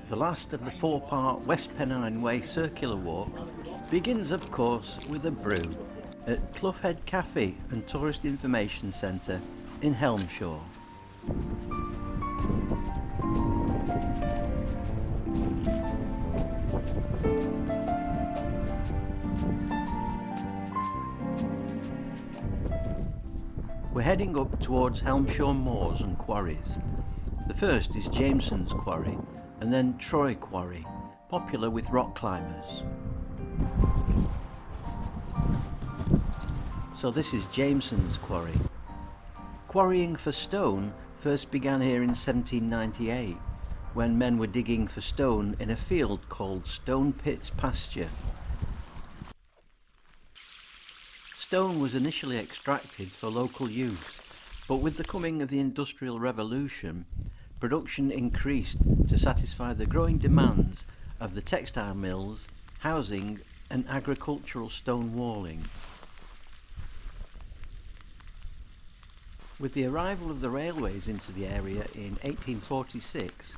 The last of the four-part West Pennine Way circular walk begins, of course, with a brew at Clough Head Cafe and Tourist Information Centre in Helmshore. We're heading up towards Helmshore moors and quarries. The first is Jamesons Quarry and then Troy Quarry, popular with rock climbers. So this is Jamesons Quarry. Quarrying for stone first began here in 1798, when men were digging for stone in a field called Stone Pits Pasture. Stone was initially extracted for local use, but with the coming of the Industrial Revolution, production increased to satisfy the growing demands of the textile mills, housing and agricultural stone walling. With the arrival of the railways into the area in 1846,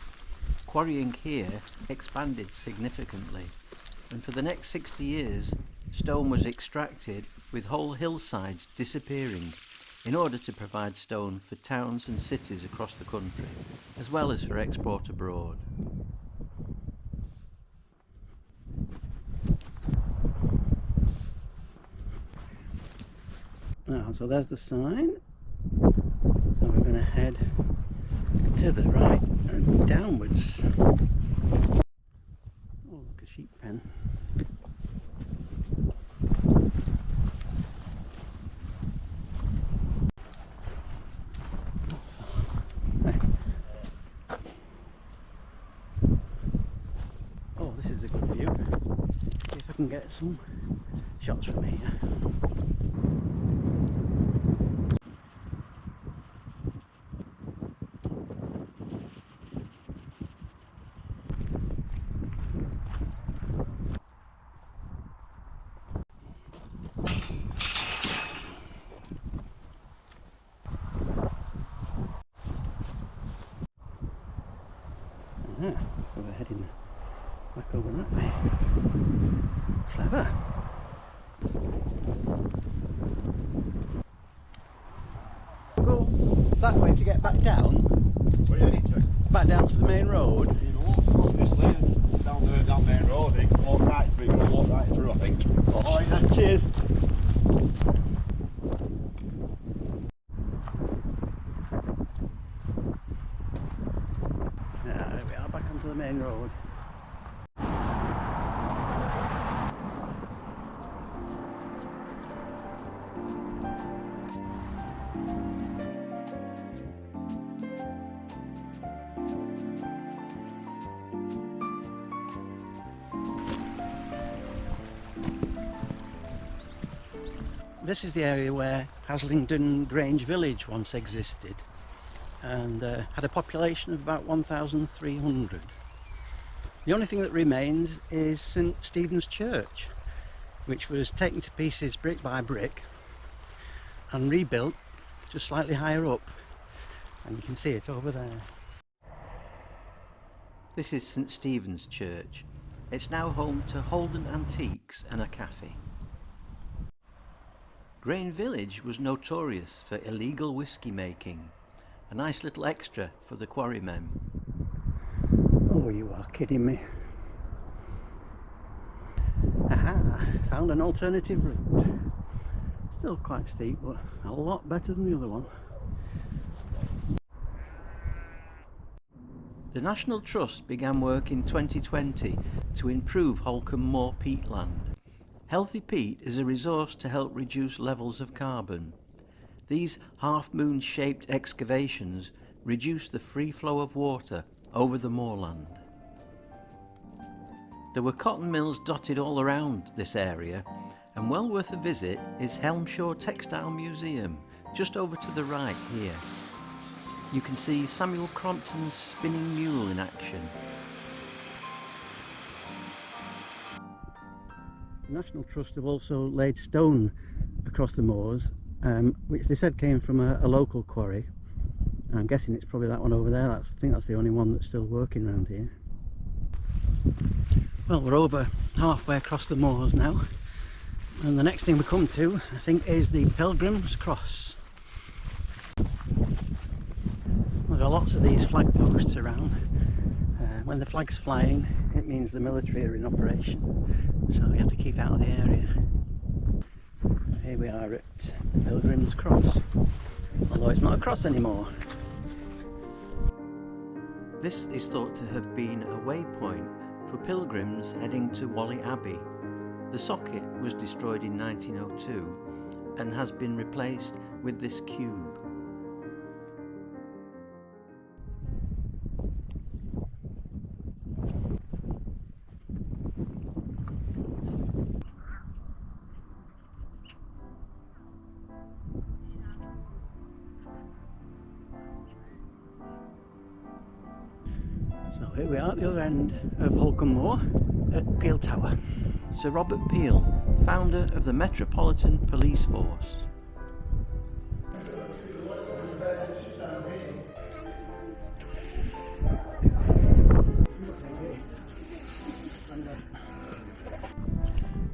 quarrying here expanded significantly, and for the next 60 years stone was extracted, with whole hillsides disappearing in order to provide stone for towns and cities across the country, as well as for export abroad. So there's the sign. So we're going to head to the right and downwards. Oh, look, a sheep pen. Oh, this is a good view. See if I can get some shots from here. So we're heading back over that way. Clever. Go that way to get back down. Where are you heading to? Back down to the main road. You can walk this lane down the main road. You can walk right through. You can walk right through, I think. Alright then, cheers. There we are, back onto the main road. This is the area where Haslingden Grange village once existed, and had a population of about 1,300. The only thing that remains is St Stephen's Church, which was taken to pieces brick by brick and rebuilt just slightly higher up, and you can see it over there. This is St Stephen's Church. It's now home to Holden Antiques and a cafe. Grange Village was notorious for illegal whisky making. A nice little extra for the quarrymen. Oh, you are kidding me. Aha, found an alternative route. Still quite steep, but a lot better than the other one. The National Trust began work in 2020 to improve Holcombe Moor peatland. Healthy peat is a resource to help reduce levels of carbon. These half-moon shaped excavations reduce the free flow of water over the moorland. There were cotton mills dotted all around this area, and well worth a visit is Helmshore Textile Museum, just over to the right here. You can see Samuel Crompton's spinning mule in action. The National Trust have also laid stone across the moors, which they said came from a local quarry. I'm guessing it's probably that one over there. I think that's the only one that's still working around here. Well, we're over halfway across the moors now, and the next thing we come to, I think, is the Pilgrim's Cross. There are lots of these flag posts around. When the flag's flying, it means the military are in operation, so we have to keep out of the area. Here we are at the Pilgrim's Cross, although it's not a cross anymore. This is thought to have been a waypoint for pilgrims heading to Whalley Abbey. The socket was destroyed in 1902 and has been replaced with this cube. So here we are at the other end of Holcombe Moor at Peel Tower. Sir Robert Peel, founder of the Metropolitan Police Force.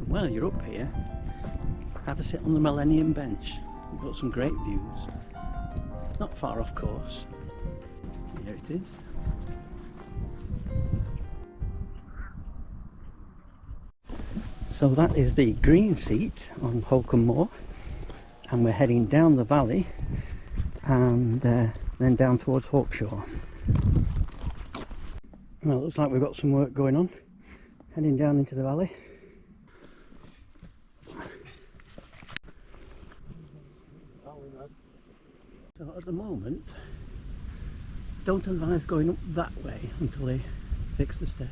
Well, you're up here. Have a sit on the Millennium bench. You've got some great views. Not far off course. Here it is. So that is the green seat on Holcombe Moor, and we're heading down the valley and then down towards Hawkshaw. Well, it looks like we've got some work going on. Heading down into the valley. So at the moment, don't advise going up that way until they fix the steps.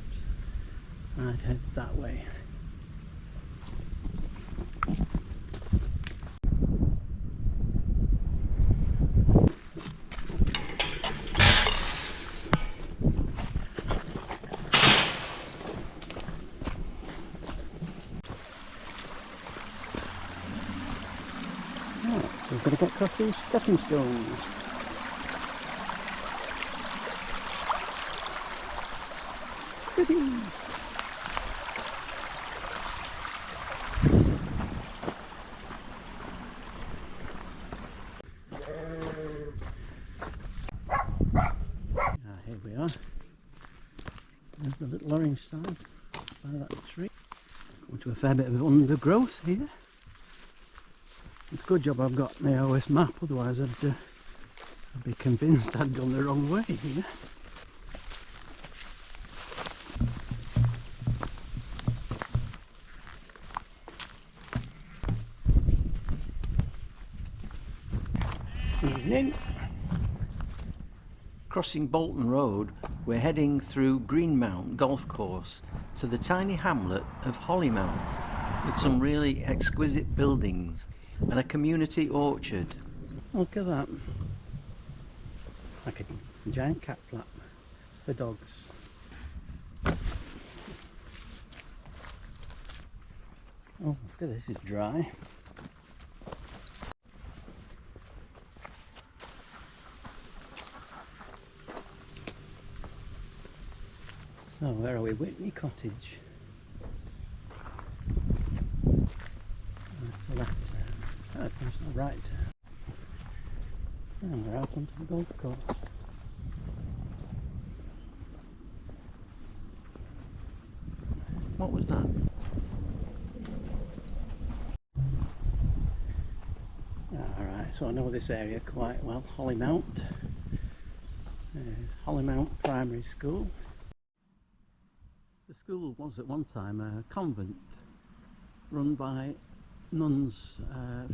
I'd head that way. So we've got to get across these stepping stones. Here we are. There's the little orange sign by that tree. Going to a fair bit of undergrowth here. It's a good job I've got my OS map, otherwise I'd be convinced I'd gone the wrong way here. Evening. Crossing Bolton Road, we're heading through Greenmount Golf Course to the tiny hamlet of Hollymount, with some really exquisite buildings and a community orchard. Look at that. Like a giant cat flap for dogs. Oh, look at this, it's dry. So where are we? Whitney Cottage. That's a left turn. That's a right turn. And we're out onto the golf course. What was that? Alright, so I know this area quite well. Hollymount. Hollymount Primary School. The school was at one time a convent run by nuns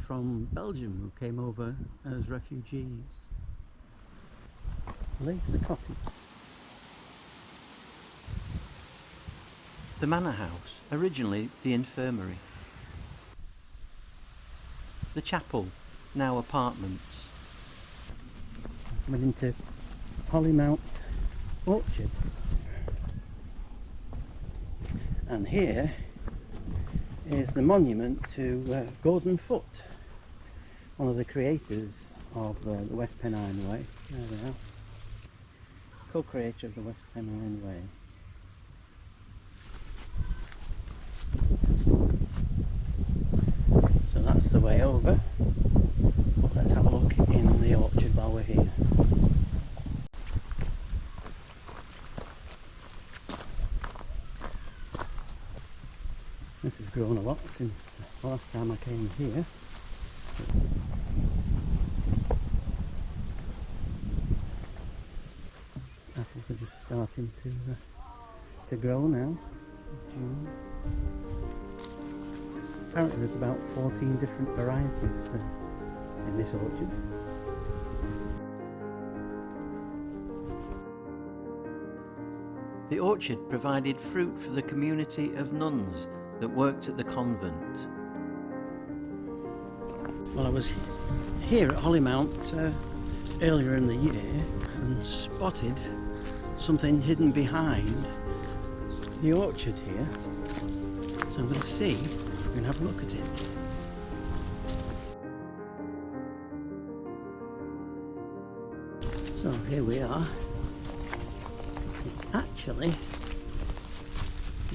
from Belgium who came over as refugees. Lace Cottage. The manor house, originally the infirmary. The chapel, now apartments. Went into Hollymount Orchard. And here is the monument to Gordon Foote, one of the creators of the West Pennine Way. There they are. Co-creator of the West Pennine Way. So that's the way over. But let's have a look in the orchard while we're here. This has grown a lot since the last time I came here. Apples are just starting to grow now. June. Apparently there's about 14 different varieties in this orchard. The orchard provided fruit for the community of nuns that worked at the convent. Well, I was here at Hollymount earlier in the year and spotted something hidden behind the orchard here. So I'm going to see if we can have a look at it. So here we are. It's actually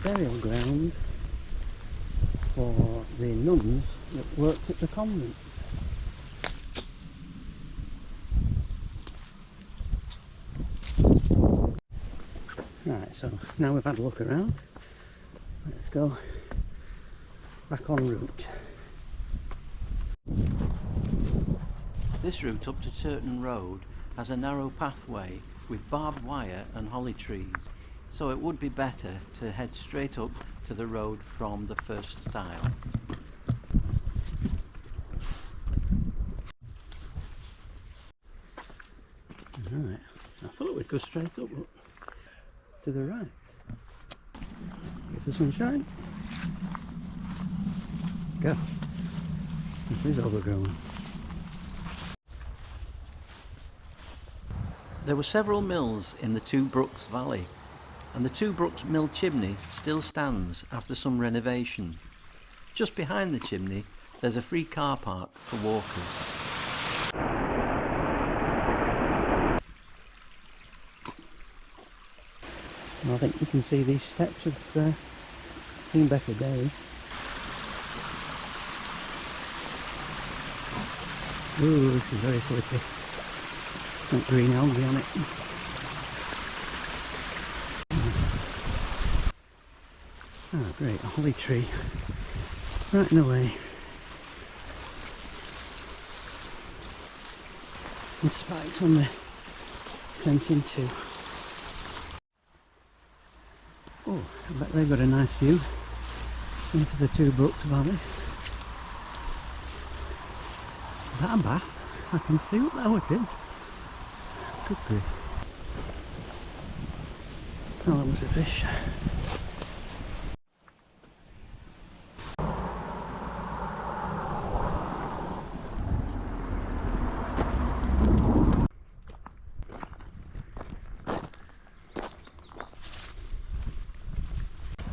burial ground for the nuns that worked at the convent. Right, so now we've had a look around, let's go back en route. This route up to Turton Road has a narrow pathway with barbed wire and holly trees, so it would be better to head straight up to the road from the first stile. Right, I thought we'd go straight up, but to the right. Get the sunshine. Go. This is overgrown. There were several mills in the Two Brooks Valley, and the Two Brooks mill chimney still stands after some renovation. Just behind the chimney there's a free car park for walkers. I think you can see these steps have seen better days. Ooh, this is very slippery. Got green algae on it. Oh great, a holly tree right in the way. And spikes on the fencing too. Oh, I bet they've got a nice view into the Two Brooks Valley. Is that a bath? I can see what that is. Good grief. Oh, that was a fish.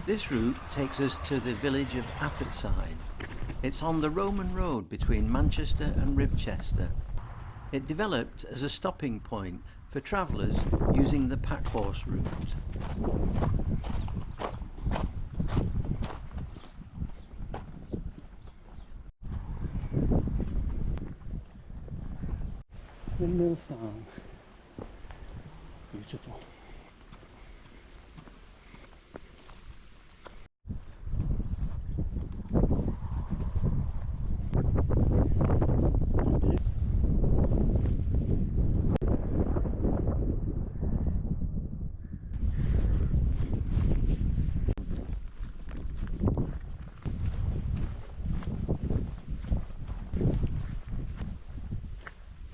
This route takes us to the village of Affetside. It's on the Roman road between Manchester and Ribchester. It developed as a stopping point for travellers using the packhorse route. Windmill Farm. Beautiful.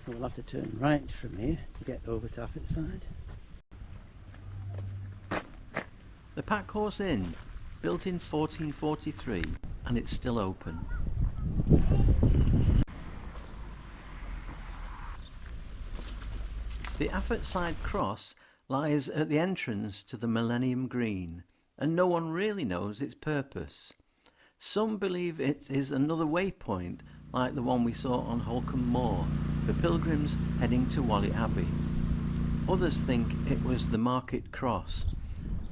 We'll have to turn right from here to get over to Affetside. The Packhorse Inn, built in 1443, and it's still open. The Affetside Cross lies at the entrance to the Millennium Green, and no one really knows its purpose. Some believe it is another waypoint like the one we saw on Holcombe Moor for pilgrims heading to Whalley Abbey. Others think it was the Market Cross,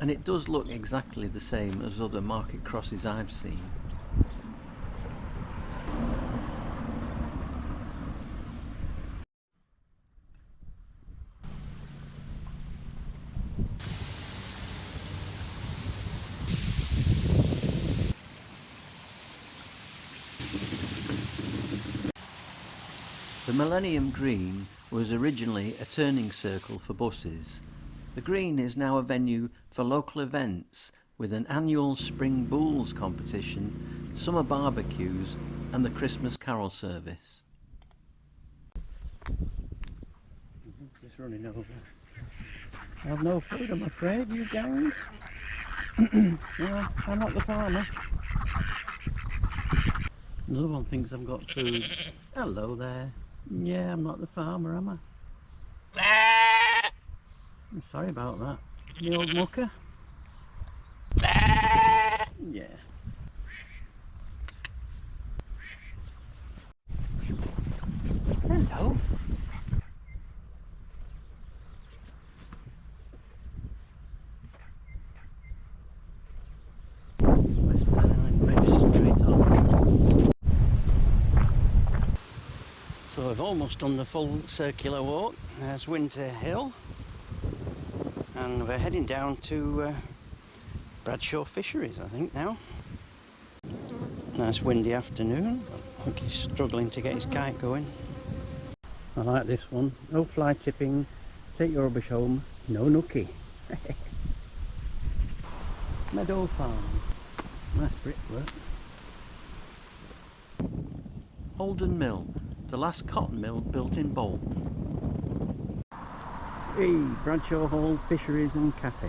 and it does look exactly the same as other market crosses I've seen. The Millennium Green was originally a turning circle for buses. The Green is now a venue for local events with an annual Spring Bulls competition, summer barbecues and the Christmas Carol service. Just running over. I have no food, I'm afraid, you gang. Well, I'm not the farmer. Another one thinks I've got food. Hello there. Yeah, I'm not the farmer, am I? I'm sorry about that. The old mucker. Yeah. Hello. West Pennine Bridge straight on. So I've almost done the full circular walk. There's Winter Hill. And we're heading down to Bradshaw Fisheries, I think, now. Nice windy afternoon. I think he's struggling to get his kite going. I like this one. No fly tipping, take your rubbish home, no nookie. Meadow Farm. Nice brickwork. Holden Mill, the last cotton mill built in Bolton. Hey, Bradshaw Hall Fisheries and Cafe.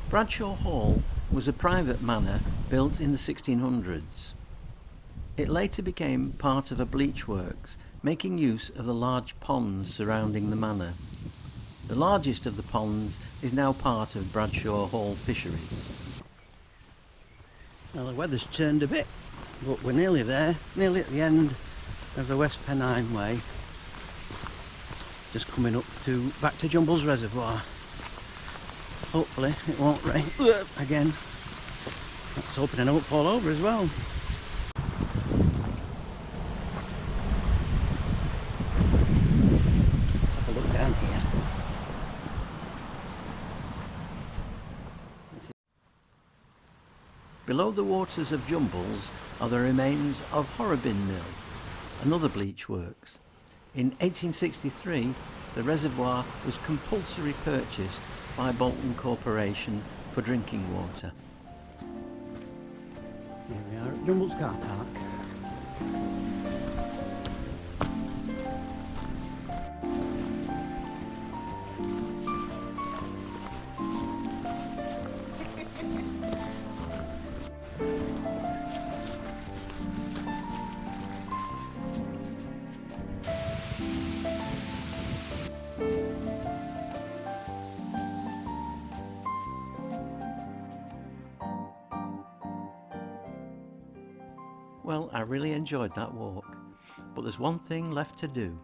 Bradshaw Hall was a private manor built in the 1600s. It later became part of a bleach works, making use of the large ponds surrounding the manor. The largest of the ponds is now part of Bradshaw Hall Fisheries. Well, the weather's turned a bit, but we're nearly there, nearly at the end of the West Pennine Way. Just coming up to back to Jumbles Reservoir. Hopefully it won't rain again. Let's hoping I don't fall over as well. Let's have a look down here. Below the waters of Jumbles are the remains of Horrobin Mill, another bleach works. In 1863, the reservoir was compulsory purchased by Bolton Corporation for drinking water. Here we are at Jumbles Car Park. Well, I really enjoyed that walk, but there's one thing left to do.